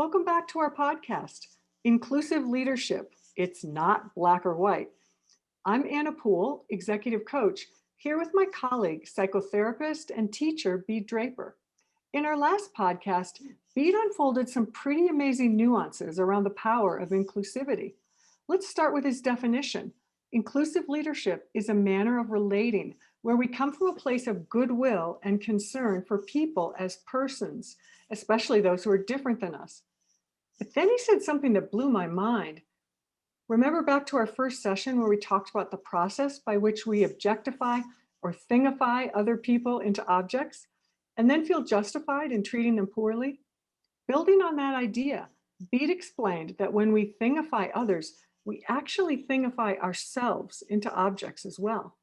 Welcome back to our podcast, Inclusive Leadership. It's not black or white. I'm Anna Poole, executive coach, here with my colleague, psychotherapist and teacher, Bede Draper. In our last podcast, Bede unfolded some pretty amazing nuances around the power of inclusivity. Let's start with his definition. Inclusive leadership is a manner of relating where we come from a place of goodwill and concern for people as persons, especially those who are different than us. But then he said something that blew my mind. Remember back to our first session where we talked about the process by which we objectify or thingify other people into objects and then feel justified in treating them poorly? Building on that idea, Bede explained that when we thingify others, we actually thingify ourselves into objects as well.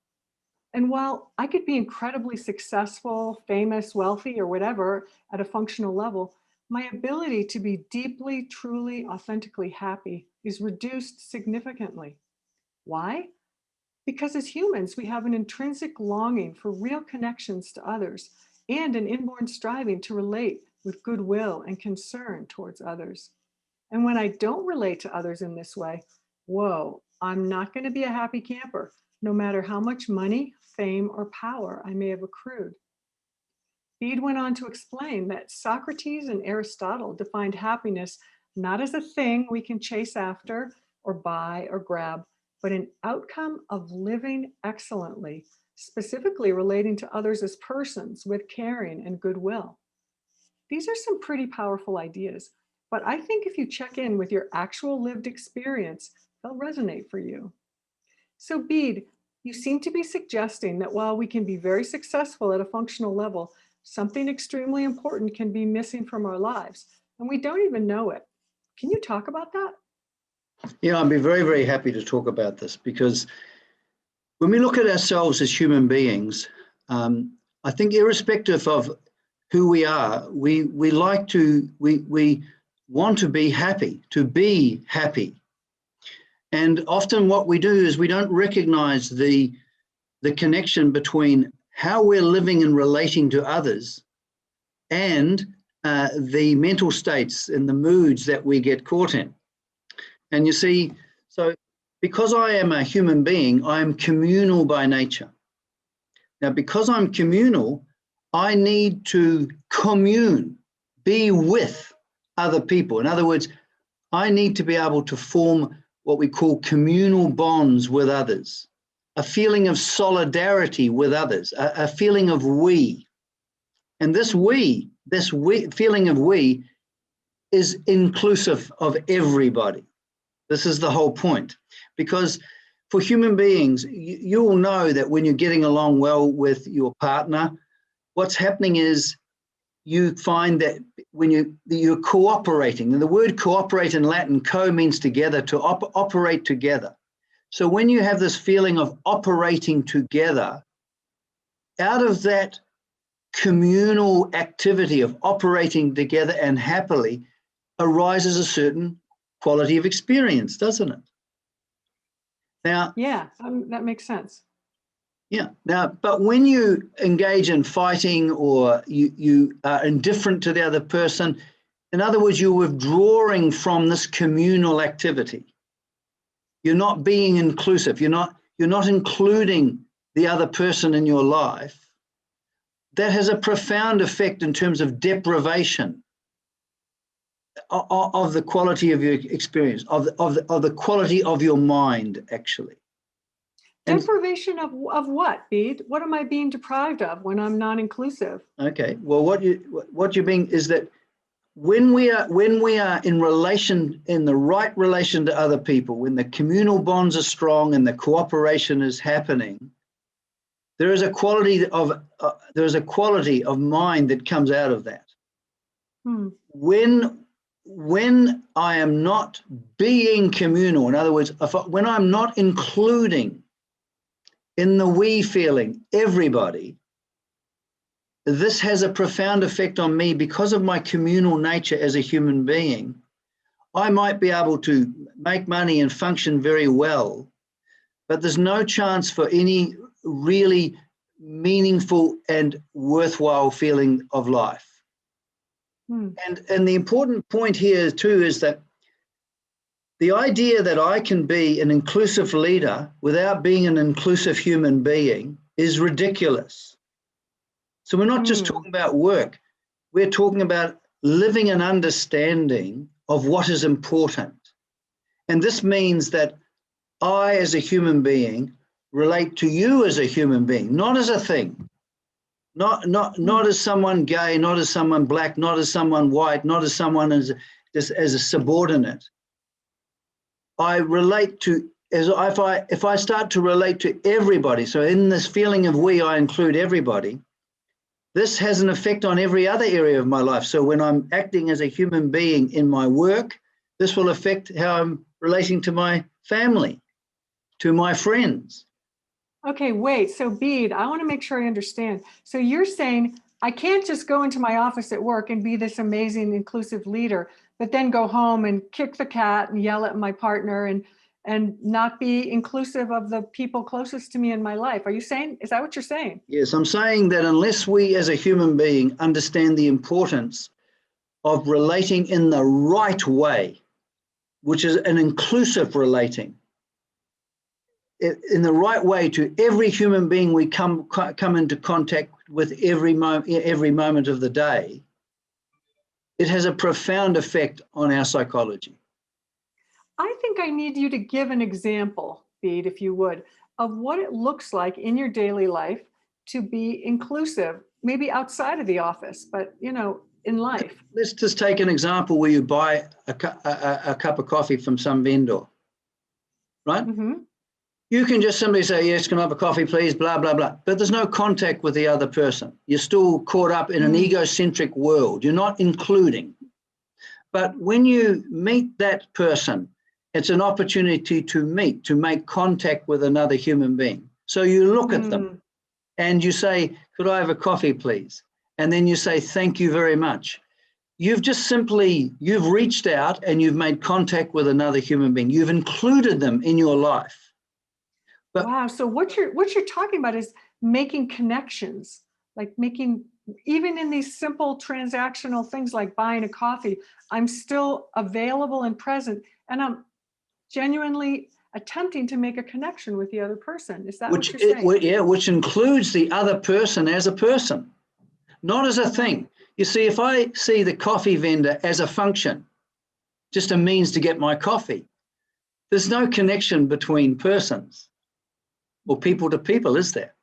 And while I could be incredibly successful, famous, wealthy, or whatever at a functional level, my ability to be deeply, truly, authentically happy is reduced significantly. Why? Because as humans, we have an intrinsic longing for real connections to others and an inborn striving to relate with goodwill and concern towards others. And when I don't relate to others in this way, whoa, I'm not going to be a happy camper, no matter how much money, fame, or power I may have accrued. Bede went on to explain that Socrates and Aristotle defined happiness not as a thing we can chase after or buy or grab, but an outcome of living excellently, specifically relating to others as persons with caring and goodwill. These are some pretty powerful ideas, but I think if you check in with your actual lived experience, they'll resonate for you. So Bede, you seem to be suggesting that while we can be very successful at a functional level, something extremely important can be missing from our lives, and we don't even know it. Can you talk about that? Yeah, I'd be very, very happy to talk about this because when we look at ourselves as human beings, I think irrespective of who we are, we want to be happy. And often what we do is we don't recognize the connection between how we're living and relating to others and the mental states and the moods that we get caught in. And you see, so because I am a human being, I am communal by nature. Now, because I'm communal, I need to commune, be with other people. In other words, I need to be able to form what we call communal bonds with others, a feeling of solidarity with others, a feeling of we. And this feeling of we is inclusive of everybody. This is the whole point, because for human beings, you'll know that when you're getting along well with your partner, what's happening is you find that when you're cooperating, and the word cooperate in Latin, co means together, to operate together. So when you have this feeling of operating together, out of that communal activity of operating together and happily arises a certain quality of experience, doesn't it? Now, yeah, that makes sense. Yeah. Now, but when you engage in fighting or you are indifferent to the other person, in other words, you're withdrawing from this communal activity. You're not being inclusive. You're not including the other person in your life. That has a profound effect in terms of deprivation of the quality of your experience, of the quality of your mind, actually. Deprivation of what, Bede? What am I being deprived of when I'm non-inclusive? Okay, well, what you mean is that when we are in the right relation to other people, when the communal bonds are strong and the cooperation is happening, there is a quality of mind that comes out of that. When I am not being communal, in other words, when I'm not including in the we feeling everybody, this has a profound effect on me because of my communal nature as a human being. I might be able to make money and function very well, but there's no chance for any really meaningful and worthwhile feeling of life. Hmm. And the important point here too is that the idea that I can be an inclusive leader without being an inclusive human being is ridiculous. So we're not just talking about work. We're talking about living an understanding of what is important. And this means that I, as a human being, relate to you as a human being, not as a thing, not as someone gay, not as someone black, not as someone white, not as someone as a subordinate. I relate to, if I start to relate to everybody, so in this feeling of we, I include everybody, this has an effect on every other area of my life. So when I'm acting as a human being in my work, this will affect how I'm relating to my family, to my friends. Okay, wait. So Bede, I want to make sure I understand. So you're saying I can't just go into my office at work and be this amazing inclusive leader, but then go home and kick the cat and yell at my partner and not be inclusive of the people closest to me in my life. Are you saying, is that what you're saying? Yes, I'm saying that unless we as a human being understand the importance of relating in the right way, which is an inclusive relating, in the right way to every human being we come into contact with every moment of the day, it has a profound effect on our psychology. I think I need you to give an example, Bede, if you would, of what it looks like in your daily life to be inclusive, maybe outside of the office, but in life. Let's just take an example where you buy a cup of coffee from some vendor, right? Mm-hmm. You can just simply say, yes, can I have a coffee, please, blah, blah, blah. But there's no contact with the other person. You're still caught up in an egocentric world. You're not including. But when you meet that person, it's an opportunity to make contact with another human being. So you look at them and you say, could I have a coffee, please? And then you say, thank you very much. You've reached out and you've made contact with another human being. You've included them in your life. But wow. So what you're talking about is making connections, like making, even in these simple transactional things like buying a coffee, I'm still available and present, and I'm genuinely attempting to make a connection with the other person. Is that what you're saying? which includes the other person as a person, not as a thing. You see, if I see the coffee vendor as a function, just a means to get my coffee, there's no connection between persons or people to people, is there?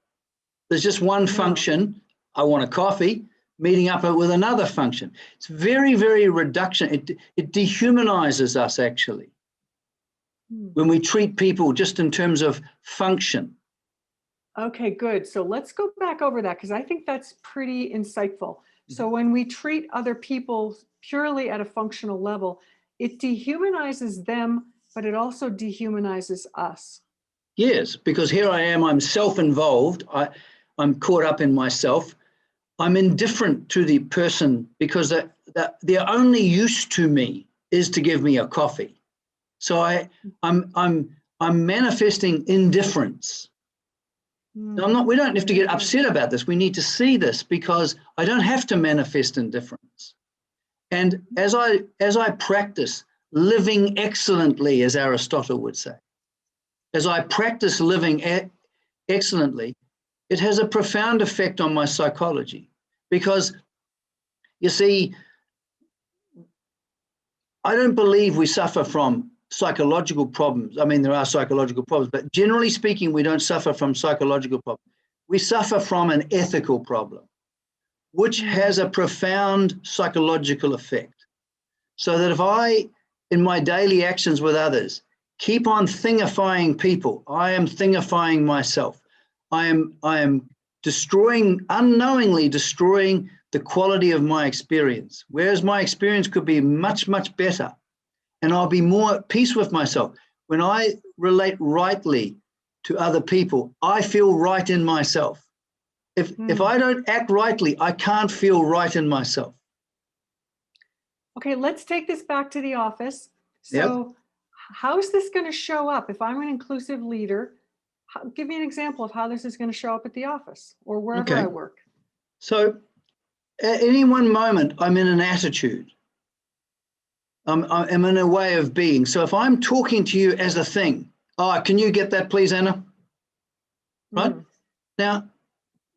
There's just one function. I want a coffee, meeting up with another function. It's very, very reduction. It dehumanizes us, actually, when we treat people just in terms of function. Okay, good. So let's go back over that, because I think that's pretty insightful. So when we treat other people purely at a functional level, it dehumanizes them, but it also dehumanizes us. Yes, because here I am, I'm self-involved. I'm caught up in myself. I'm indifferent to the person because their only use to me is to give me a coffee. So I'm manifesting indifference. Now, we don't have to get upset about this. We need to see this because I don't have to manifest indifference. And as I practice living excellently, as Aristotle would say, as I practice living excellently, it has a profound effect on my psychology. Because, you see, I don't believe we suffer from psychological problems. I mean, there are psychological problems, but generally speaking, we don't suffer from psychological problems. We suffer from an ethical problem, which has a profound psychological effect. So that if I, in my daily actions with others, keep on thingifying people, I am thingifying myself. I am unknowingly destroying the quality of my experience, whereas my experience could be much, much better. And I'll be more at peace with myself. When I relate rightly to other people, I feel right in myself. If I don't act rightly, I can't feel right in myself. Okay, let's take this back to the office. So how is this going to show up if I'm an inclusive leader? Give me an example of how this is going to show up at the office or wherever I work. So at any one moment, I'm in an attitude. I'm in a way of being. So if I'm talking to you as a thing, oh, can you get that, please, Anna? Right? Now,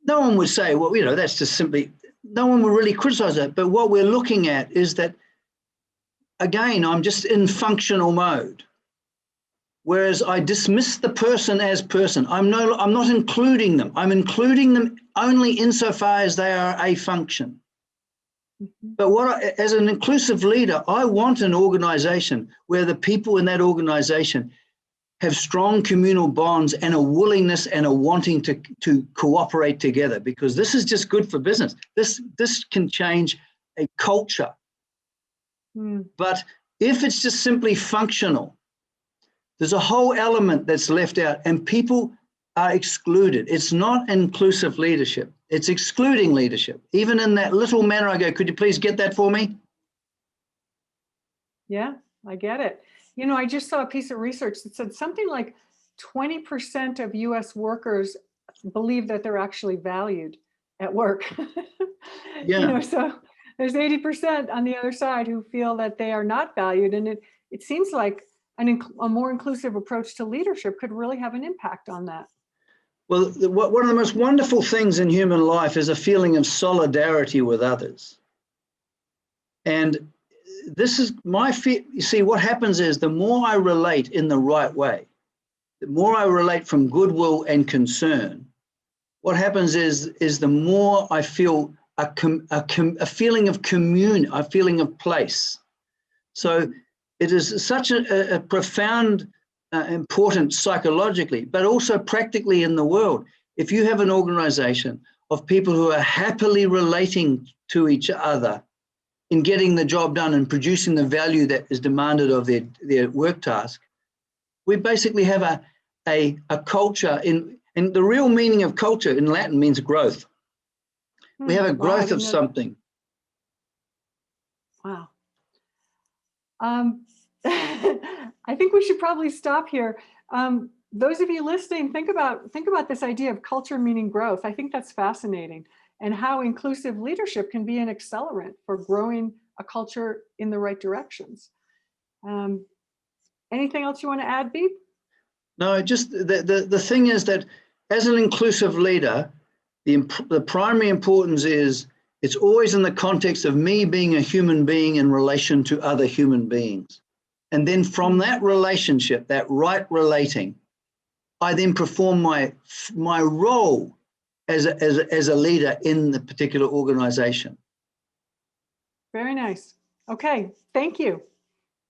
no one would say, well, that's just simply, no one would really criticize that. But what we're looking at is that, again, I'm just in functional mode. Whereas I dismiss the person as person. I'm not including them. I'm including them only insofar as they are a function. But as an inclusive leader, I want an organization where the people in that organization have strong communal bonds and a willingness and a wanting to cooperate together, because this is just good for business. This can change a culture. But if it's just simply functional, there's a whole element that's left out and people are excluded. It's not inclusive leadership. It's excluding leadership. Even in that little manner, I go, could you please get that for me? Yeah, I get it. I just saw a piece of research that said something like 20% of US workers believe that they're actually valued at work. Yeah. So there's 80% on the other side who feel that they are not valued. And it seems like a more inclusive approach to leadership could really have an impact on that. Well, one of the most wonderful things in human life is a feeling of solidarity with others. And this is my fear. You see, what happens is the more I relate in the right way, the more I relate from goodwill and concern, what happens is the more I feel a feeling of commune, a feeling of place. So it is such a profound important psychologically, but also practically in the world. If you have an organization of people who are happily relating to each other in getting the job done and producing the value that is demanded of their work task, we basically have a culture and the real meaning of culture in Latin means growth. We have a growth of something. Wow. I think we should probably stop here. Those of you listening, think about this idea of culture meaning growth. I think that's fascinating, and how inclusive leadership can be an accelerant for growing a culture in the right directions. Anything else you want to add, Bede? No, just the thing is that as an inclusive leader, the primary importance is it's always in the context of me being a human being in relation to other human beings. And then from that relationship, that right relating, I then perform my role as a leader in the particular organization. Very nice. Okay, thank you.